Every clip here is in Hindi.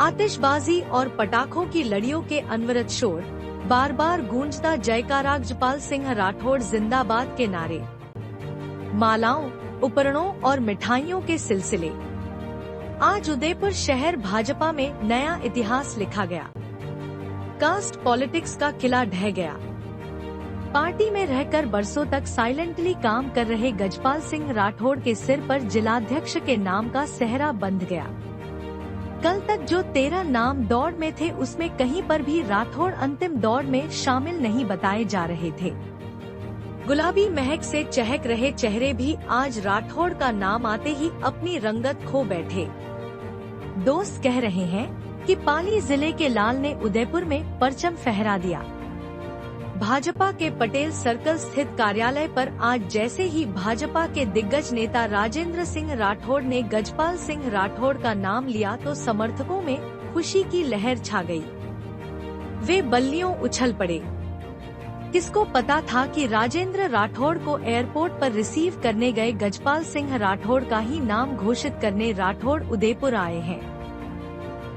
आतिशबाजी और पटाखों की लड़ियों के अनवरत शोर, बार बार गूंजता जयकारा गजपाल सिंह राठौड़ जिंदाबाद के नारे, मालाओं, उपकरणों और मिठाइयों के सिलसिले। आज उदयपुर शहर भाजपा में नया इतिहास लिखा गया। कास्ट पॉलिटिक्स का किला ढह गया। पार्टी में रहकर बरसों तक साइलेंटली काम कर रहे गजपाल सिंह राठौड़ के सिर पर जिलाध्यक्ष के नाम का सेहरा बंध गया। कल तक जो 13 नाम दौड़ में थे, उसमें कहीं पर भी राठौड़ अंतिम दौड़ में शामिल नहीं बताए जा रहे थे। गुलाबी महक से चहक रहे चेहरे भी आज राठौड़ का नाम आते ही अपनी रंगत खो बैठे। दोस्त कह रहे हैं कि पाली जिले के लाल ने उदयपुर में परचम फहरा दिया। भाजपा के पटेल सर्कल स्थित कार्यालय पर आज जैसे ही भाजपा के दिग्गज नेता राजेंद्र सिंह राठौड़ ने गजपाल सिंह राठौड़ का नाम लिया तो समर्थकों में खुशी की लहर छा गई। वे बल्लियों उछल पड़े। किसको पता था कि राजेंद्र राठौड़ को एयरपोर्ट पर रिसीव करने गए गजपाल सिंह राठौड़ का ही नाम घोषित करने राठौड़ उदयपुर आए हैं।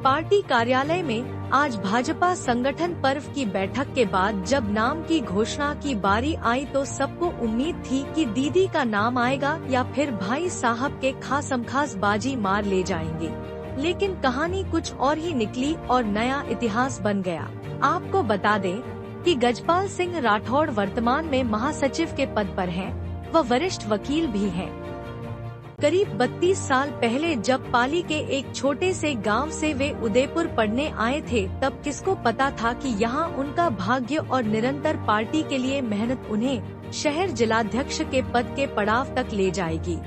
पार्टी कार्यालय में आज भाजपा संगठन पर्व की बैठक के बाद जब नाम की घोषणा की बारी आई तो सबको उम्मीद थी कि दीदी का नाम आएगा या फिर भाई साहब के खासमखास बाजी मार ले जाएंगे, लेकिन कहानी कुछ और ही निकली और नया इतिहास बन गया। आपको बता दें कि गजपाल सिंह राठौड़ वर्तमान में महासचिव के पद पर हैं, वह वरिष्ठ वकील भी हैं। करीब 32 साल पहले जब पाली के एक छोटे से गांव से वे उदयपुर पढ़ने आए थे, तब किसको पता था कि यहां उनका भाग्य और निरंतर पार्टी के लिए मेहनत उन्हें शहर जिलाध्यक्ष के पद के पड़ाव तक ले जाएगी।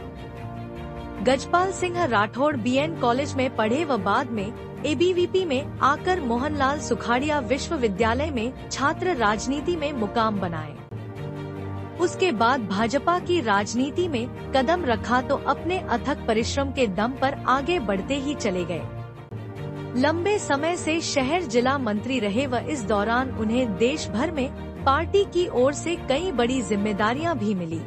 गजपाल सिंह राठौड़ बीएन कॉलेज में पढ़े व बाद में एबीवीपी में आकर मोहनलाल सुखाड़िया विश्वविद्यालय में छात्र राजनीति में मुकाम बनाए। उसके बाद भाजपा की राजनीति में कदम रखा तो अपने अथक परिश्रम के दम पर आगे बढ़ते ही चले गए। लंबे समय से शहर जिला मंत्री रहे व इस दौरान उन्हें देश भर में पार्टी की ओर से कई बड़ी जिम्मेदारियां भी मिली।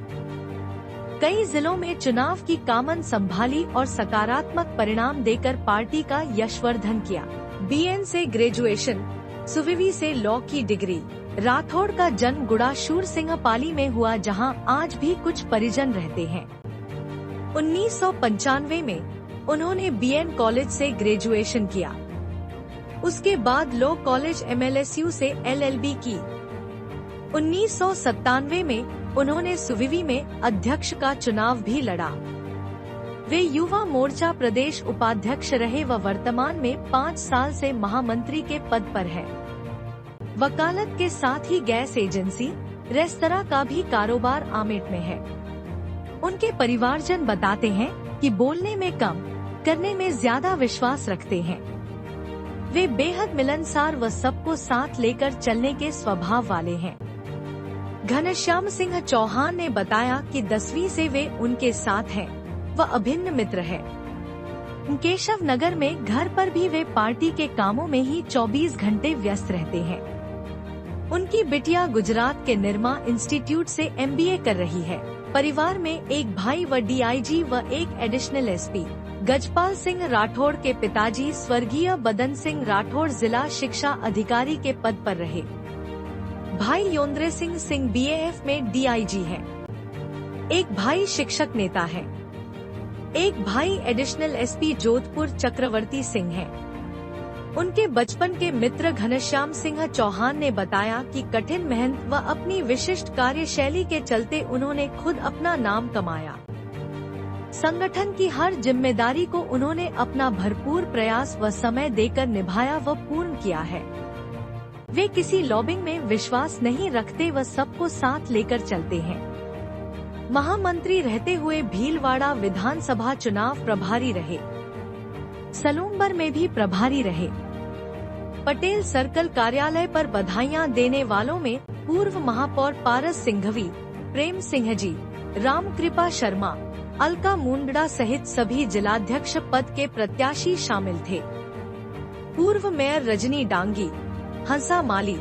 कई जिलों में चुनाव की कामन संभाली और सकारात्मक परिणाम देकर पार्टी का यशवर्धन किया। बीएन से ग्रेजुएशन, सुविवी से लॉ की डिग्री। राठौड़ का जन्म गुड़ाशूर सिंह पाली में हुआ, जहां आज भी कुछ परिजन रहते हैं। 1995 में उन्होंने बीएन कॉलेज से ग्रेजुएशन किया। उसके बाद लॉ कॉलेज MLSU से LLB की। 1997 में उन्होंने सुविवी में अध्यक्ष का चुनाव भी लड़ा। वे युवा मोर्चा प्रदेश उपाध्यक्ष रहे व वर्तमान में 5 साल से महामंत्री के पद पर है। वकालत के साथ ही गैस एजेंसी, रेस्तरां का भी कारोबार आमेट में है। उनके परिवारजन बताते हैं कि बोलने में कम, करने में ज्यादा विश्वास रखते हैं। वे बेहद मिलनसार व सबको साथ लेकर चलने के स्वभाव वाले हैं। घनश्याम सिंह चौहान ने बताया कि 10वीं से वे उनके साथ हैं, वह अभिन्न मित्र है। केशव नगर में घर पर भी वे पार्टी के कामों में ही 24 घंटे व्यस्त रहते हैं। उनकी बिटिया गुजरात के निर्मा इंस्टीट्यूट से MBA कर रही है। परिवार में एक भाई व DIG व एक एडिशनल SP। गजपाल सिंह राठौड़ के पिताजी स्वर्गीय बदन सिंह राठौड़ जिला शिक्षा अधिकारी के पद पर रहे। भाई योंद्रे सिंह BAF में DIG है। एक भाई शिक्षक नेता है। एक भाई एडिशनल SP जोधपुर चक्रवर्ती सिंह है। उनके बचपन के मित्र घनश्याम सिंह चौहान ने बताया कि कठिन मेहनत व अपनी विशिष्ट कार्यशैली के चलते उन्होंने खुद अपना नाम कमाया। संगठन की हर जिम्मेदारी को उन्होंने अपना भरपूर प्रयास व समय देकर निभाया व पूर्ण किया है। वे किसी लॉबिंग में विश्वास नहीं रखते व सबको साथ लेकर चलते हैं। महामंत्री रहते हुए भीलवाड़ा विधानसभा चुनाव प्रभारी रहे। सलूमबर में भी प्रभारी रहे। पटेल सर्कल कार्यालय पर बधाइयां देने वालों में पूर्व महापौर पारस सिंघवी, प्रेम सिंह जी, रामकृपा शर्मा, अलका मुंडा सहित सभी जिलाध्यक्ष पद के प्रत्याशी शामिल थे। पूर्व मेयर रजनी डांगी, हंसा माली,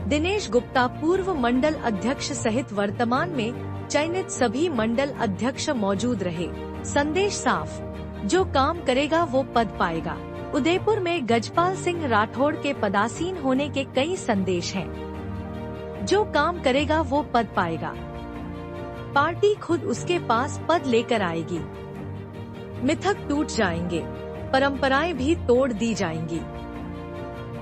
दिनेश गुप्ता पूर्व मंडल अध्यक्ष सहित वर्तमान में चयनित सभी मंडल अध्यक्ष मौजूद रहे। संदेश साफ, जो काम करेगा वो पद पाएगा। उदयपुर में गजपाल सिंह राठौड़ के पदासीन होने के कई संदेश हैं। जो काम करेगा वो पद पाएगा। पार्टी खुद उसके पास पद लेकर आएगी। मिथक टूट जाएंगे, परंपराएं भी तोड़ दी जाएंगी।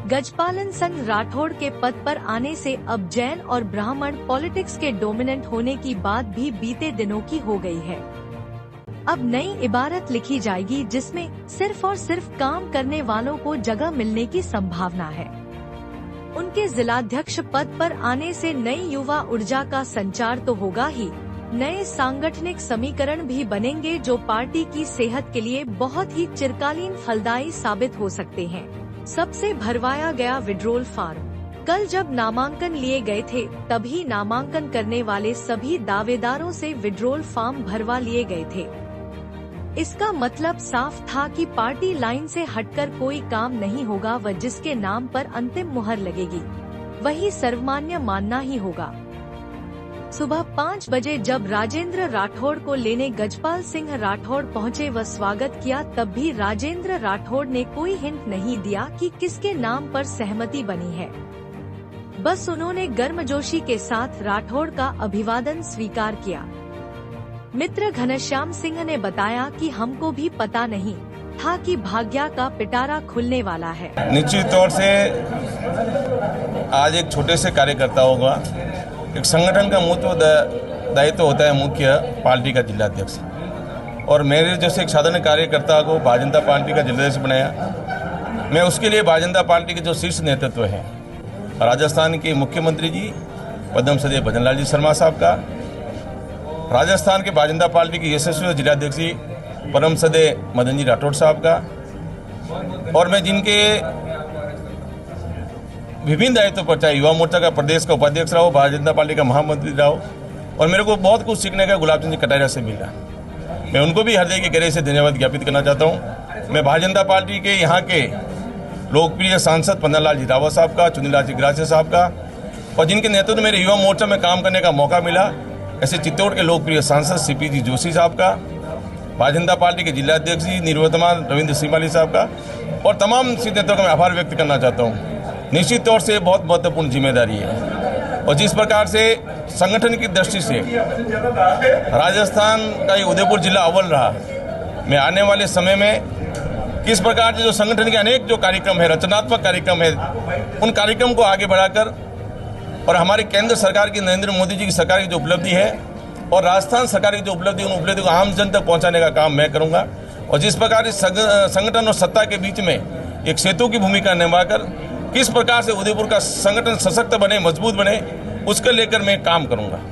गजपालन सिंह राठौड़ के पद पर आने से अब जैन और ब्राह्मण पॉलिटिक्स के डोमिनेंट होने की बात भी बीते दिनों की हो गई है। अब नई इबारत लिखी जाएगी जिसमें सिर्फ और सिर्फ काम करने वालों को जगह मिलने की संभावना है। उनके जिलाध्यक्ष पद पर आने से नई युवा ऊर्जा का संचार तो होगा ही, नए सांगठनिक समीकरण भी बनेंगे जो पार्टी की सेहत के लिए बहुत ही चिरकालीन फलदायी साबित हो सकते हैं। सबसे भरवाया गया विड्रोल फार्म। कल जब नामांकन लिए गए थे तभी नामांकन करने वाले सभी दावेदारों से विड्रोल फॉर्म भरवा लिए गए थे। इसका मतलब साफ था कि पार्टी लाइन से हटकर कोई काम नहीं होगा व जिसके नाम पर अंतिम मुहर लगेगी वही सर्वमान्य मानना ही होगा। सुबह 5 बजे जब राजेंद्र राठौड़ को लेने गजपाल सिंह राठौड़ पहुंचे व स्वागत किया तब भी राजेंद्र राठौड़ ने कोई हिंट नहीं दिया कि किसके नाम पर सहमति बनी है। बस उन्होंने गर्मजोशी के साथ राठौड़ का अभिवादन स्वीकार किया। मित्र घनश्याम सिंह ने बताया कि हमको भी पता नहीं था कि भाग्या का पिटारा खुलने वाला है। निश्चित तौर से आज एक छोटे से कार्यकर्ता होगा, एक संगठन का दायित्व होता है मुख्य पार्टी का जिलाध्यक्ष, और मेरे जैसे एक साधारण कार्यकर्ता को भारतीय जनता पार्टी का जिलाध्यक्ष बनाया। मैं उसके लिए भारतीय जनता पार्टी के जो शीर्ष नेतृत्व है, राजस्थान के मुख्यमंत्री जी पद्म श्री भजनलाल जी शर्मा साहब का, राजस्थान के भारतीय जनता पार्टी के यशस्वी जिलाध्यक्ष परम श्रद्धेय मदन जी राठौड़ साहब का, और मैं जिनके विभिन्न दायित्व पर, चाहे युवा मोर्चा का प्रदेश का उपाध्यक्ष रहा हो, भारतीय जनता पार्टी का महामंत्री रहा हो, और मेरे को बहुत कुछ सीखने का गुलाब चंद जी कटारिया से मिला। मैं उनको भी हृदय के गहरे से धन्यवाद ज्ञापित करना चाहता हूँ। मैं भारतीय जनता पार्टी के यहाँ के लोकप्रिय सांसद पन्नालाल जी रावत साहब का, चुनीलाल जी ग्रासिया साहब का, और जिनके नेतृत्व में मेरे युवा मोर्चा में काम करने का मौका मिला, ऐसे चित्तौड़ के लोकप्रिय सांसद सीपी जी जोशी साहब का, भारतीय जनता पार्टी के जिलाध्यक्ष जी निवर्तमान रविंद्र सिमाली साहब का, और तमाम नेतृत्व का मैं आभार व्यक्त करना चाहता हूँ। निश्चित तौर से बहुत महत्वपूर्ण जिम्मेदारी है, और जिस प्रकार से संगठन की दृष्टि से राजस्थान का ये उदयपुर जिला अव्वल रहा, मैं आने वाले समय में किस प्रकार से जो संगठन के अनेक जो कार्यक्रम है, रचनात्मक कार्यक्रम है, उन कार्यक्रम को आगे बढ़ाकर, और हमारी केंद्र सरकार की, नरेंद्र मोदी जी की सरकार की जो उपलब्धि है और राजस्थान सरकार की जो उपलब्धि, उन उपलब्धि को आम जन तक पहुंचाने का काम मैं करूंगा। और जिस प्रकार संगठन और सत्ता के बीच में एक सेतु की भूमिका निभाकर किस प्रकार से उदयपुर का संगठन सशक्त बने, मजबूत बने, उसको लेकर मैं काम करूंगा।